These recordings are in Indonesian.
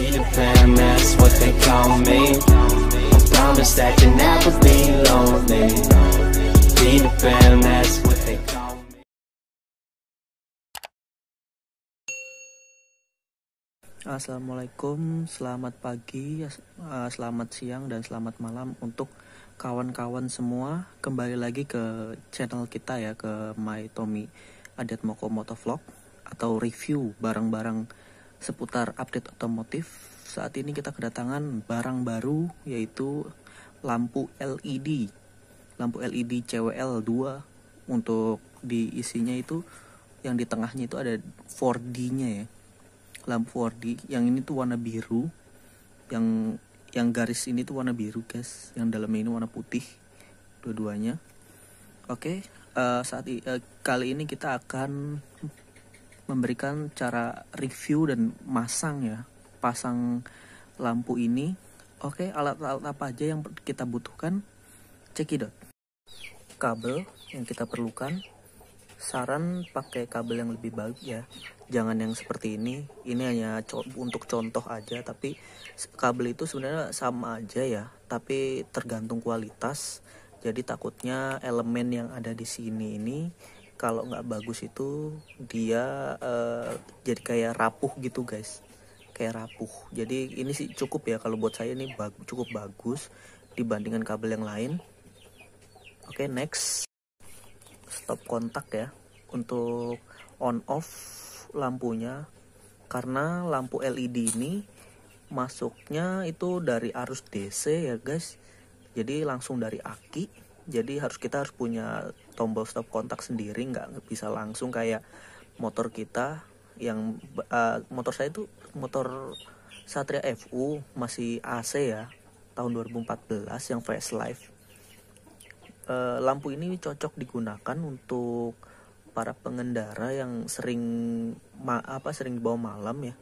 Peter Pan, that's what they call me. I promise that you'll never be lonely. Peter Pan, that's what they call me. Assalamualaikum, selamat pagi, selamat siang, dan selamat malam untuk kawan-kawan semua. Kembali lagi ke channel kita ya, ke My Tommy Adiatmoko Motovlog, atau review barang-barang seputar update otomotif. Saat ini kita kedatangan barang baru, yaitu lampu LED CWL 2. Untuk diisinya itu, yang di tengahnya itu ada 4D-nya ya, lampu 4D. Yang ini tuh warna biru, yang garis ini tuh warna biru guys, yang dalamnya ini warna putih, dua-duanya. Oke, kali ini kita akan memberikan cara review dan pasang lampu ini. Oke, alat-alat apa aja yang kita butuhkan? Cekidot. Kabel yang kita perlukan, saran pakai kabel yang lebih baik ya, jangan yang seperti ini hanya untuk contoh aja, tapi kabel itu sebenarnya sama aja ya, tapi tergantung kualitas. Jadi takutnya elemen yang ada di sini ini kalau nggak bagus itu dia jadi kayak rapuh gitu guys, kayak rapuh. Jadi ini sih cukup ya, kalau buat saya ini cukup bagus dibandingkan kabel yang lain. Oke, next, stop kontak ya untuk on off lampunya, karena lampu LED ini masuknya itu dari arus DC ya guys, jadi langsung dari aki. Jadi kita harus punya tombol stop kontak sendiri, nggak bisa langsung kayak motor kita yang motor saya itu motor Satria FU masih AC ya, tahun 2014 yang facelift. Lampu ini cocok digunakan untuk para pengendara yang sering dibawa malam ya,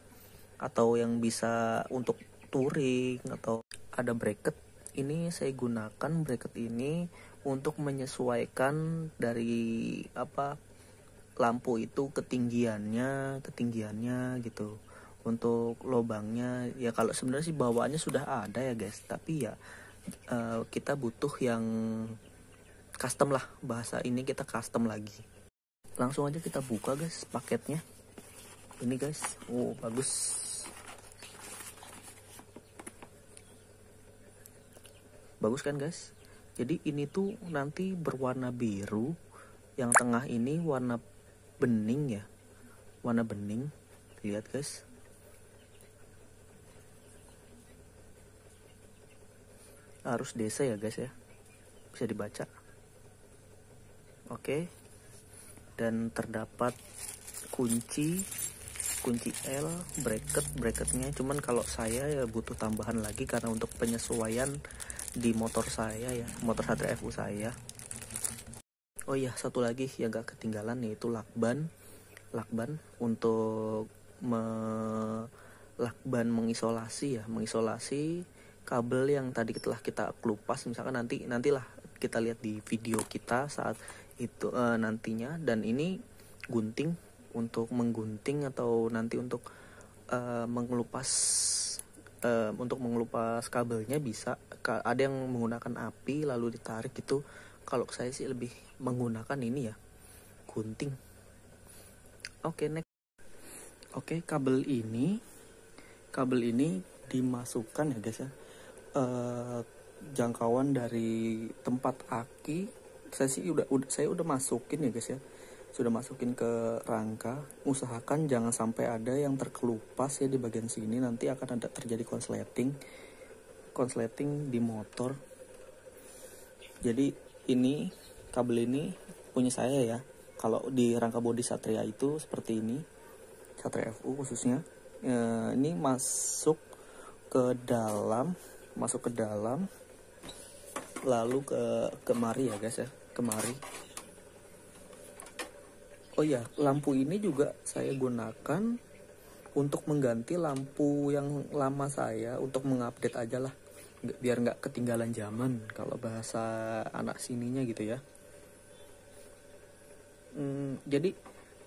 atau yang bisa untuk touring atau ada bracket. Ini saya gunakan bracket ini untuk menyesuaikan dari lampu itu ketinggiannya gitu, untuk lubangnya ya. Kalau sebenarnya sih bawaannya sudah ada ya guys, tapi ya kita butuh yang custom lah, bahasa ini kita custom lagi. Langsung aja kita buka guys paketnya ini guys. Bagus kan guys. Jadi ini tuh nanti berwarna biru, yang tengah ini warna bening ya, warna bening. Lihat guys, arus desa ya guys ya, bisa dibaca. Oke, dan terdapat kunci L, bracketnya. Cuman kalau saya ya butuh tambahan lagi karena untuk penyesuaian di motor saya ya, motor Satria FU saya. Oh iya, satu lagi yang gak ketinggalan, yaitu lakban untuk lakban mengisolasi kabel yang tadi telah kita kelupas. Misalkan nantilah kita lihat di video kita saat itu nantinya. Dan ini gunting untuk menggunting, atau nanti untuk mengelupas kabelnya bisa. Ada yang menggunakan api lalu ditarik gitu. Kalau saya sih lebih menggunakan ini ya, gunting. Oke, next. Oke, kabel ini dimasukkan ya guys ya, jangkauan dari tempat aki. Saya udah masukin ya guys ya, sudah masukin ke rangka. Usahakan jangan sampai ada yang terkelupas ya di bagian sini, nanti akan ada terjadi konsleting di motor. Jadi ini kabel ini punya saya ya. Kalau di rangka bodi Satria itu seperti ini, Satria FU khususnya. Ini masuk ke dalam, lalu kemari ya guys ya, kemari. Oh ya, lampu ini juga saya gunakan untuk mengganti lampu yang lama saya, untuk mengupdate aja lah, biar nggak ketinggalan zaman kalau bahasa anak sininya gitu ya. Jadi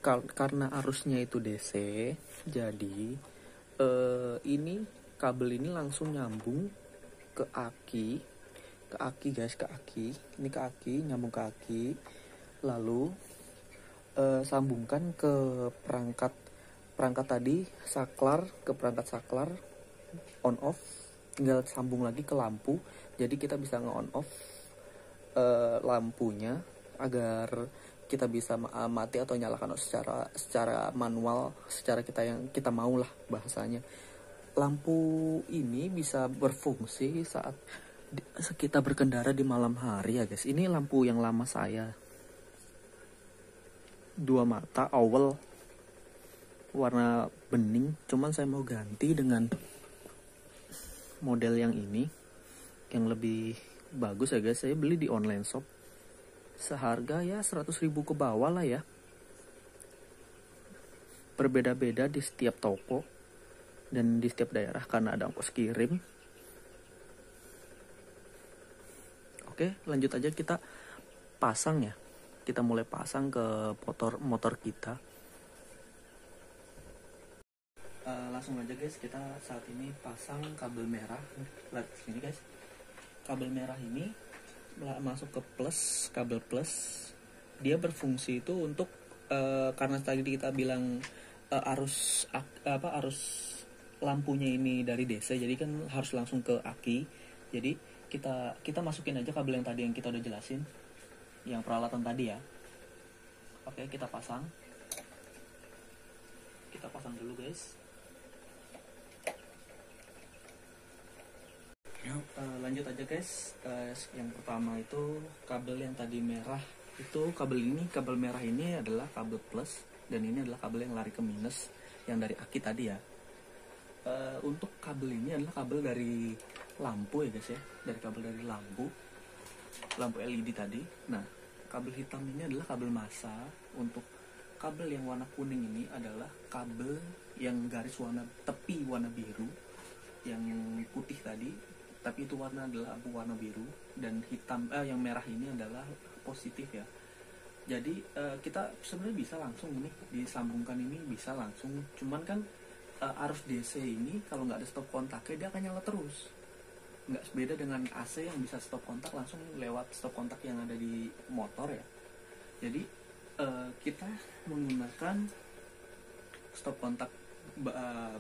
karena arusnya itu DC, jadi ini kabel ini langsung nyambung ke aki guys, ke aki. Ini ke aki, nyambung ke aki. Lalu sambungkan ke perangkat tadi, saklar, ke perangkat saklar, on off. Tinggal sambung lagi ke lampu. Jadi kita bisa nge-on off lampunya agar kita bisa mati atau nyalakan secara manual, secara kita mau lah bahasanya. Lampu ini bisa berfungsi saat kita berkendara di malam hari ya guys. Ini lampu yang lama saya, 2 mata oval warna bening, cuman saya mau ganti dengan model yang ini yang lebih bagus ya guys. Saya beli di online shop seharga ya 100.000 ke bawah lah ya. Berbeda-beda di setiap toko dan di setiap daerah karena ada ongkos kirim. Oke, lanjut aja, kita pasang ya. Kita mulai pasang ke motor kita. Langsung aja guys, kita saat ini pasang kabel merah. Lihat sini guys, kabel merah ini masuk ke plus, kabel plus. Dia berfungsi itu untuk karena tadi kita bilang arus lampunya ini dari DC, jadi kan harus langsung ke aki. Jadi kita masukin aja kabel yang tadi yang kita udah jelasin, yang peralatan tadi ya. Oke, kita pasang dulu guys. Lanjut aja guys. Yang pertama itu kabel yang tadi merah, itu kabel merah ini adalah kabel plus, dan ini adalah kabel yang lari ke minus yang dari aki tadi ya. Untuk kabel ini adalah kabel dari lampu ya guys ya, dari kabel dari lampu LED tadi. Nah, kabel hitam ini adalah kabel massa. Untuk kabel yang warna kuning ini adalah kabel yang garis warna tepi warna biru, yang putih tadi tapi itu warna adalah abu warna biru, dan hitam yang merah ini adalah positif ya. Jadi kita sebenarnya bisa langsung ini disambungkan, ini bisa langsung, cuman kan arus DC ini kalau nggak ada stop kontaknya dia akan nyala terus. Nggak beda dengan AC yang bisa stop kontak langsung lewat stop kontak yang ada di motor ya. Jadi kita menggunakan stop kontak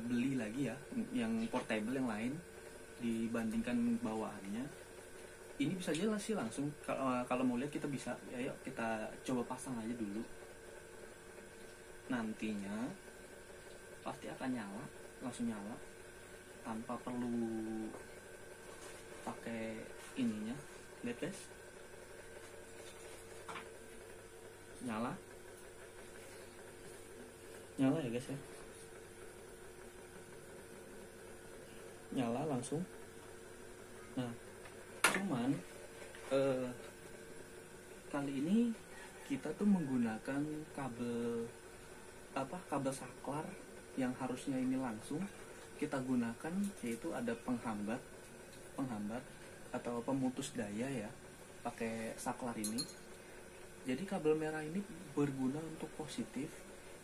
beli lagi ya, yang portable yang lain dibandingkan bawaannya. Ini bisa jelas sih langsung, kalau mau lihat kita bisa ya, yuk kita coba pasang aja dulu. Nantinya pasti akan nyala, langsung nyala tanpa perlu pakai ininya. Lihat guys, nyala ya guys ya, nyala langsung. Nah, cuman kali ini kita tuh menggunakan kabel saklar yang harusnya ini langsung kita gunakan, yaitu ada penghambat atau pemutus daya ya, pakai saklar ini. Jadi kabel merah ini berguna untuk positif,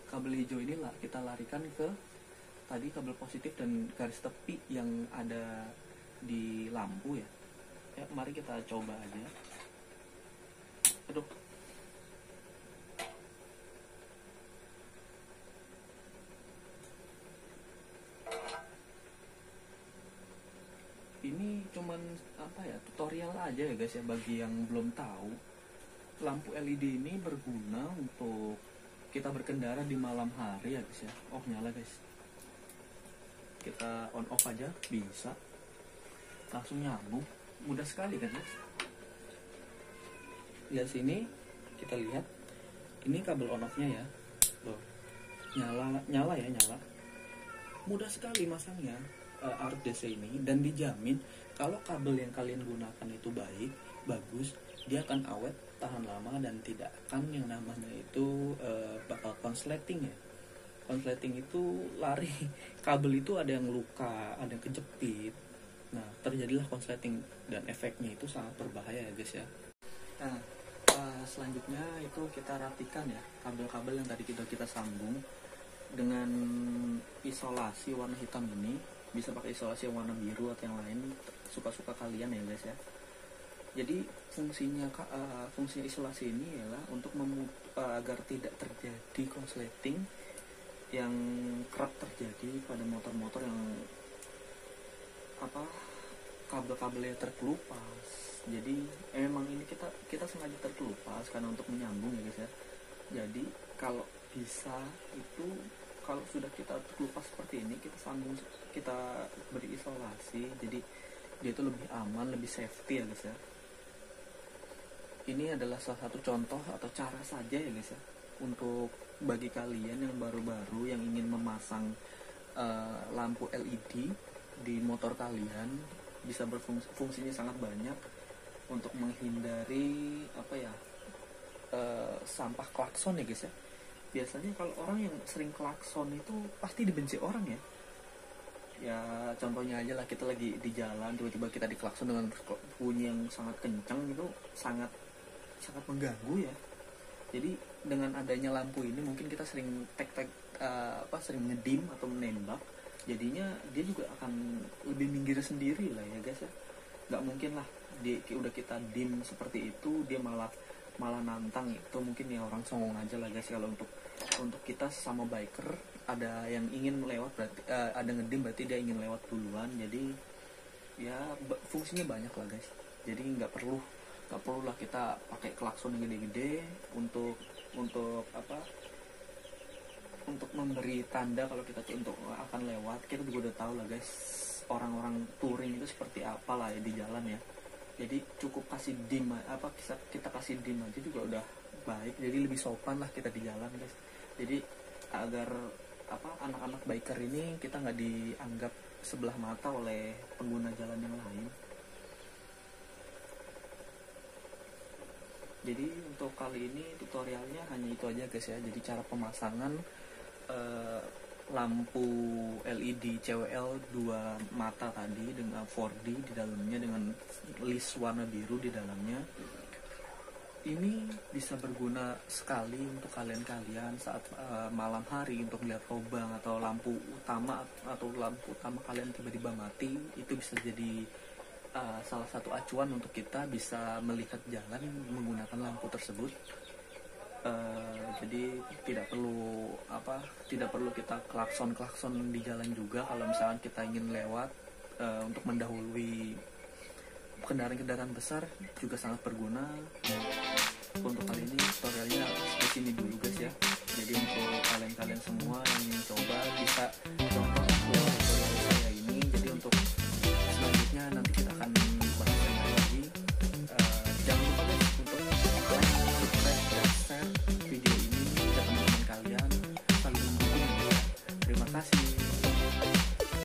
kabel hijau ini kita larikan ke tadi kabel positif dan garis tepi yang ada di lampu ya. Ya, mari kita coba aja. Aduh. Ini cuman tutorial aja ya guys ya, bagi yang belum tahu. Lampu LED ini berguna untuk kita berkendara di malam hari ya guys ya. Oh, nyala guys. Kita on off aja bisa. Langsung nyambung. Mudah sekali kan guys. Lihat sini, kita lihat. Ini kabel on off-nya ya. Loh. Nyala. Mudah sekali masangnya. Arus DC ini, dan dijamin kalau kabel yang kalian gunakan itu bagus, dia akan awet, tahan lama, dan tidak akan yang namanya itu bakal konsleting ya. Konsleting itu lari kabel itu ada yang luka, ada yang kejepit. Nah, terjadilah konsleting, dan efeknya itu sangat berbahaya ya guys ya. Nah, selanjutnya itu kita rapikan ya kabel-kabel yang tadi kita sambung dengan isolasi warna hitam ini. bisa pakai isolasi yang warna biru atau yang lain, suka-suka kalian ya guys ya. Jadi fungsi isolasi ini ialah untuk agar tidak terjadi konsleting yang kerap terjadi pada motor-motor yang kabel-kabelnya terkelupas. Jadi emang ini kita sengaja terkelupas karena untuk menyambung ya guys ya. Jadi kalau bisa itu, kalau sudah kita terkelupas seperti ini, kita beri isolasi, jadi dia itu lebih aman, lebih safety ya guys ya. Ini adalah salah satu contoh atau cara saja ya guys ya, untuk bagi kalian yang baru-baru yang ingin memasang lampu LED di motor kalian. Bisa fungsinya sangat banyak untuk menghindari sampah klakson ya guys ya. Biasanya kalau orang yang sering klakson itu pasti dibenci orang ya. Ya contohnya aja lah, kita lagi di jalan tiba-tiba kita diklakson dengan bunyi yang sangat kencang, itu sangat mengganggu ya. Jadi dengan adanya lampu ini mungkin kita sering sering ngedim atau menembak, jadinya dia juga akan lebih minggir sendiri lah ya guys ya. Nggak mungkin lah udah kita dim seperti itu dia malah nantang. Itu mungkin ya orang songong aja lah guys. Kalau untuk kita sama biker, ada yang ingin lewat berarti ada ngedim berarti dia ingin lewat duluan. Jadi ya fungsinya banyak lah guys. Jadi nggak perlu lah kita pakai klakson yang gede-gede untuk memberi tanda kalau kita untuk akan lewat. Kita juga udah tahu lah guys, orang-orang touring itu seperti apa lah ya di jalan ya. Jadi cukup kasih dim kita kasih dim aja juga udah baik. Jadi lebih sopan lah kita di jalan guys. Jadi agar anak-anak biker ini kita nggak dianggap sebelah mata oleh pengguna jalan yang lain. Jadi untuk kali ini tutorialnya hanya itu aja guys ya. Jadi cara pemasangan lampu LED CWL 2 mata tadi dengan 4D di dalamnya, dengan list warna biru di dalamnya. Ini bisa berguna sekali untuk kalian saat malam hari untuk melihat lubang atau lampu utama kalian tiba-tiba mati. Itu bisa jadi salah satu acuan untuk kita bisa melihat jalan menggunakan lampu tersebut. Jadi tidak perlu kita klakson di jalan juga kalau misalkan kita ingin lewat untuk mendahului kendaraan besar, juga sangat berguna. Untuk kali ini tutorialnya di sini dulu guys ya. Jadi untuk kalian semua yang ingin coba bisa